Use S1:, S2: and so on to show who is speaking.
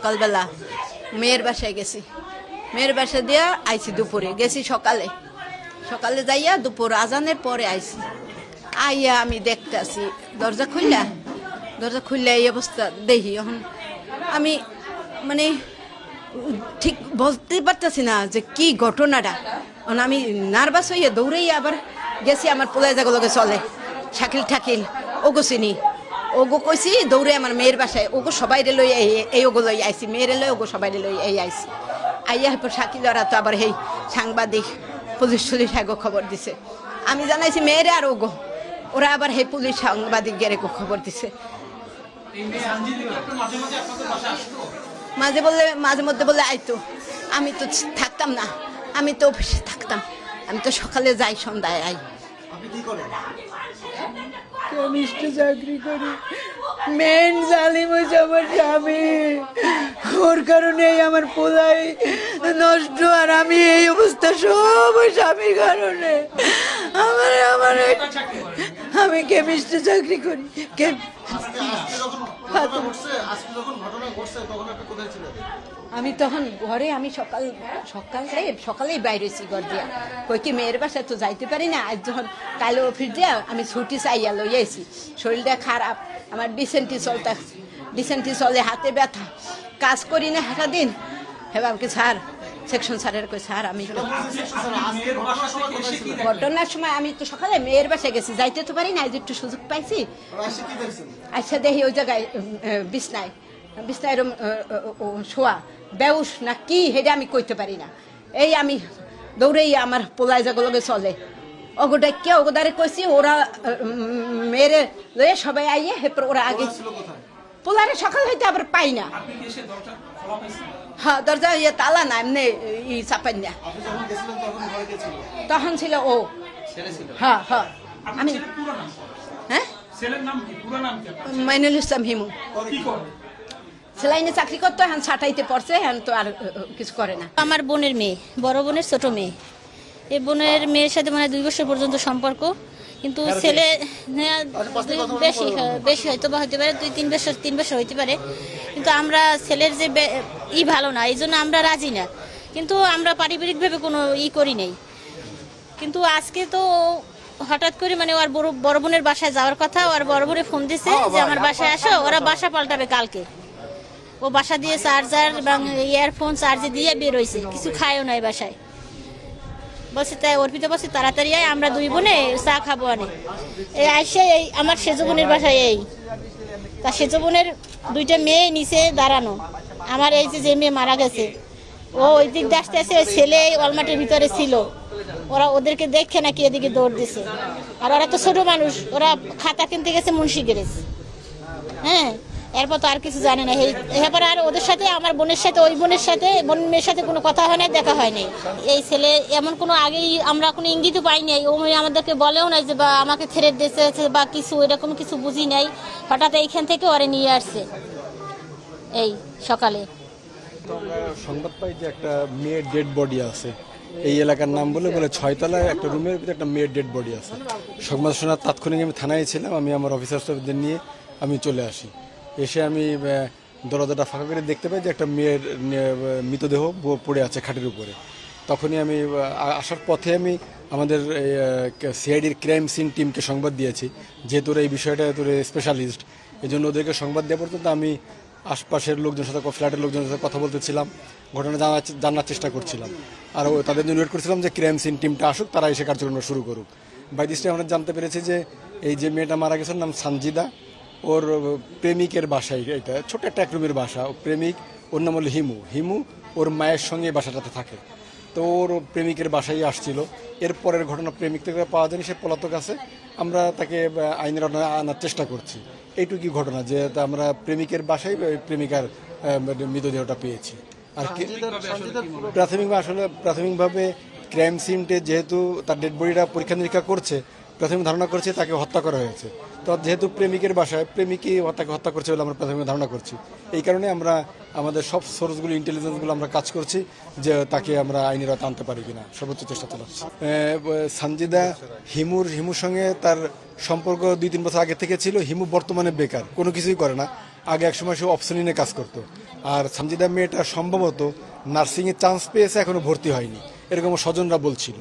S1: সকালবেলা মেয়ের বাসায় গেছি, মেয়ের বাসায় দিয়া আইছি দুপুরে, গেছি সকালে, সকালে যাইয়া দুপুর আজানের পরে আইছি। আইয়া আমি দেখতে আসি দরজা খুললা এই অবস্থা দেখি। এখন আমি মানে ঠিক বলতে পারতেছি না যে কি ঘটনাটা। আমি নার্ভাস হইয়া দৌড়াই আবার গেছি, আমার পোলায় জাগলকে চলে শাকিল ঠাকিল ওগো চিনি, ওগো কইছি দৌড়ে আমার মেয়ের বাসায়, ওগো সবাই লই এই ওগো লই আইসি, মেয়েরে লই ওগো সবাই লই এই আইসি। আইয়া এরপর শাকিলরা তো আবার এই সাংবাদিক পুলিশ টুলিশ এগো খবর দিছে। আমি জানাইছি মেয়েরে আর ওগো, ওরা আবার হে পুলিশ সাংবাদিক গেরে খবর দিছে। মাঝে মধ্যে বলে আইতো, আমি তো থাকতাম না, আমি তো অফিসে থাকতাম, আমি তো সকালে যাই সন্ধ্যায় আই।
S2: কেমিস্ট্রি চাকরি করি, মেন জালিম হয়েছে আমার স্বামী, ওর কারণেই আমার পোলাই নষ্ট, আর আমি এই অবস্থা সব ওই স্বামীর কারণে। আমি কেমিস্ট্রি চাকরি করি। আমি তখন ঘরে, আমি সকালেই বাইরেছি ঘর দিয়া, কই কি মেয়ের বাসায় তো যাইতে পারি না। আজ যখন কালো অফিস দিয়া আমি ছুটি চাইয়া লইয়াছি, শরীরটা খারাপ, আমার ডিসেন্টি চলে, হাতে ব্যথা, কাজ করি না সারাদিন। হেবাবকে স্যার, সেকশন স্যারের কই স্যার আমি ঘটনার সময় আমি তো সকালে মেয়ের বাসায় গেছি, যাইতে তো পারি না, আজ একটু সুযোগ পাইছি। আচ্ছা দেখি ওই জায়গায় বিছনায় শোয়া বেউস না কি হেডে আমি কইতে পারি না। এই আমি দৌড়েই আমার পোলায় জাগলগে চলে, ওগোটা কে ওগোদারে কইছি, ওরা মেয়েরে লয়ে সবাই আইয়ে হেপর ওরা আগে পোলারে সকাল হইতে আবার পাই না। হ্যাঁ দরজা ইয়ে তালা না, এমনি চাপাই না। তখন ছিল ও, হ্যাঁ হ্যাঁ আমি, হ্যাঁ মাইনুল ইসলাম হিমু, সেলাইনে চাকরি করতো, এখন ছাটাইতে পড়ছে, এখন তো আর কিছু করে না।
S3: আমার বোনের মেয়ে, বড় বোনের ছোট মেয়ে, এই বোনের মেয়ের সাথে মানে 2 বছর পর্যন্ত সম্পর্ক, কিন্তু ছেলে বেশি হয়তো বা হতে পারে, 2-3 বছর হইতে পারে, কিন্তু আমরা ছেলের যে ভালো না, এই জন্য আমরা রাজি না, কিন্তু আমরা পারিবারিকভাবে কোনো করি নাই। কিন্তু আজকে তো হঠাৎ করে মানে ওর বড় বোনের বাসায় যাওয়ার কথা, ওর বড় বোনে ফোন দিছে যে আমার বাসায় আসো, ওরা বাসা পাল্টাবে কালকে। ও বাসা দিয়ে চার্জার এবং ইয়ারফোন চার্জে দিয়ে বের হয়েছে, কিছু খায়ও নাই বাসায়। বলছে তাই অর্পিতা বলছে তাড়াতাড়ি আয়, আমরা 2 বোনে চা খাবো আনে। এই আইসে এই আমার সেজ বোনের বাসায়, এই তা সেজ বোনের 2টা মেয়ে নিচে দাঁড়ানো, আমার এই যে মেয়ে মারা গেছে ও ওই দিক দিয়ে আসতে আসে, ওই ছেলে অলমাটের ভিতরে ছিল, ওরা ওদেরকে দেখে নাকি এদিকে দৌড় দিছে। আর ওরা তো ছোট মানুষ, ওরা খাতা কিনতে গেছে মুন্সি গ্যারেজ, হ্যাঁ, এরপর তো আর কিছু জানে না। এরপর আর ওদের সাথে আমার বোনের সাথে, ওই বোনের মেয়ের সাথে কোনো কথা হয় না, দেখা হয়নি। এই ছেলে এমন কোনো আগেই আমরা কোনো ইঙ্গিতও পাই নাই, ও আমাদেরকে বলেও নাই যে বা আমাকে থ্রেট দিয়েছে বা কিছু, এরকম কিছু বুঝি নাই। হঠাৎ এইখান থেকে ওরে নিয়ে আসছে এই সকালে।
S4: সংবাদ পাই যে একটা মেয়ের ডেড বডি আছে এই এলাকার নাম বলে 6 তলায় একটা রুমের ভিতরে একটা মেয়ের ডেড বডি আছে। সংবাদ শোনার তাৎক্ষণিক আমি থানায় ছিলাম, আমি আমার অফিসার স্টাফদের নিয়ে আমি চলে আসি। এসে আমি দরজাটা ফাঁকা করে দেখতে পাই যে একটা মেয়ের মৃতদেহ পড়ে আছে খাটের উপরে। তখনই আমি আসার পথে আমি আমাদের সিআইডির ক্রাইম সিন টিমকে সংবাদ দিয়েছি, যেহেতু এই বিষয়টা তোর স্পেশালিস্ট, এই জন্য ওদেরকে সংবাদ দেওয়া পর্যন্ত আমি আশপাশের লোকজনের সাথে, ফ্ল্যাটের লোকজনের সাথে কথা বলতেছিলাম, ঘটনা জানার চেষ্টা করছিলাম, আর তাদের জন্য ওয়েট করছিলাম যে ক্রাইম সিন টিমটা আসুক, তারা এসে কার্যক্রম শুরু করুক। বাই দিস টাইম আমরা জানতে পেরেছি যে এই যে মেয়েটা মারা গেছে নাম সানজিদা, ওর প্রেমিকের বাসায়, এটা ছোট একটা এক রুমের বাসা, ও প্রেমিক, ওর নাম হলো হিমু, ওর মায়ের সঙ্গে বাসাটাতে থাকে। তো ওর প্রেমিকের বাসায় আসছিল। এরপরের ঘটনা প্রেমিক থেকে পাওয়া যায়নি, সে পলাতক আছে, আমরা তাকে আইনের আনার চেষ্টা করছি। এইটুকুই ঘটনা যে আমরা প্রেমিকের বাসায় প্রেমিকার মৃতদেহটা পেয়েছি। আর কি প্রাথমিকভাবে ক্রাইম সিনটে যেহেতু তার ডেড বডিটা পরীক্ষা নিরীক্ষা করছে, প্রাথমিক ধারণা করছে তাকে হত্যা করা হয়েছে। তো যেহেতু প্রেমিকের বাসায়, প্রেমিকই তাকে হত্যা করছে বলে আমরা প্রাথমিক ধারণা করছি। এই কারণে আমরা আমাদের সব সোর্সগুলো, ইন্টেলিজেন্সগুলো আমরা কাজ করছি যে তাকে আমরা আইনের আওতায় আনতে পারি কিনা, সর্বোচ্চ চেষ্টা চালাচ্ছি। সানজিদা হিমুর সঙ্গে তার সম্পর্ক 2-3 বছর আগে থেকে ছিল। হিমু বর্তমানে বেকার, কোনো কিছুই করে না। আগে এক সময় সে অপশনিনে কাজ করতো। আর সামজিদা মেয়েটা সম্ভবত নার্সিংয়ে চান্স পেয়েছে, এখনো ভর্তি হয়নি, এরকম স্বজনরা বলছিল।